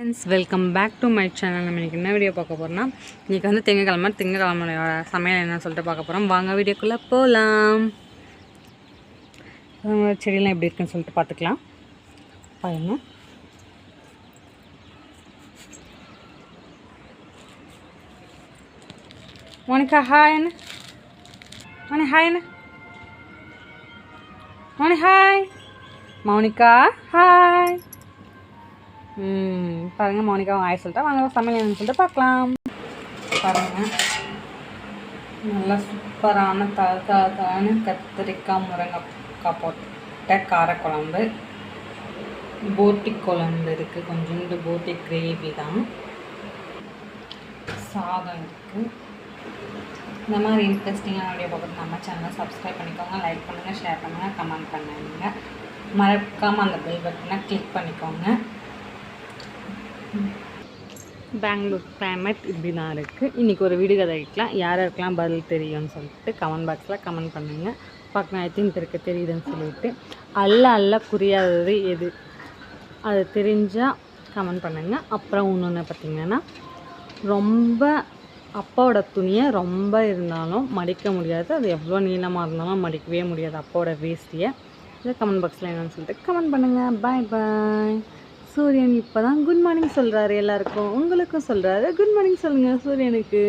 Friends, welcome back to my channel. நம்ம இன்றைக்கி என்ன வீடியோ பார்க்க போகிறோம்னா, இன்றைக்கி வந்து திங்கக்கிழமையோட சமையல் என்னன்னு சொல்லிட்டு பார்க்க போகிறோம். வாங்க வீடியோக்குள்ளே போகலாம். செடியெல்லாம் எப்படி இருக்குன்னு சொல்லிட்டு பார்த்துக்கலாம். பாருங்க, Monika hi. Moni hi. Moni hi. Monika hi. பாருங்கள், மோனிகா ஆய சொல்லிட்டா. வாங்க சமையல் என்னன்னு சொல்லிட்டு பார்க்கலாம். பாருங்கள், நல்லா சூப்பரான தழகான கத்திரிக்காய் முருங்கைக்காய் போட்ட காரக்குழம்பு. போட்டி குழம்பு இருக்குது, கொஞ்சோண்டு போட்டி கிரேவி தான். சாதம் இருக்குது. இந்த மாதிரி இன்ட்ரெஸ்டிங்கான வீடியோ பார்க்குறது நம்ம சேனலை சப்ஸ்கிரைப் பண்ணிக்கோங்க, லைக் பண்ணுங்கள், ஷேர் பண்ணுங்கள், கமெண்ட் பண்ணுங்க. மறக்காமல் அந்த பெல் பட்டனை கிளிக் பண்ணிக்கோங்க. பெங்களூர் கிளைமேட் இப்படி தான் இருக்குது. இன்றைக்கி ஒரு வீடு கதை வைக்கலாம். யாருக்கெல்லாம் பதில் தெரியும்னு சொல்லிட்டு கமெண்ட் பாக்ஸில் கமெண்ட் பண்ணுங்கள். பார்க்கலாம், எத்தனை பேருக்கு தெரியுதுன்னு சொல்லிட்டு. அல்ல புரியாதது எது, அது தெரிஞ்சால் கமெண்ட் பண்ணுங்கள். அப்புறம் இன்னொன்று பார்த்திங்கன்னா, ரொம்ப அப்பாவோட துணியை ரொம்ப இருந்தாலும் மடிக்க முடியாது. அது எவ்வளோ நீளமாக இருந்தாலும் மடிக்கவே முடியாது அப்பாவோட வேஷ்டியை. இதை கமெண்ட் பாக்ஸில் என்னென்னு சொல்லிட்டு கமெண்ட் பண்ணுங்கள். பாய் பாய். சூரியன் இப்போ தான் குட் மார்னிங் சொல்கிறாரு எல்லாருக்கும். உங்களுக்கும் சொல்கிறாரு குட் மார்னிங் சொல்லுங்கள் சூரியனுக்கு.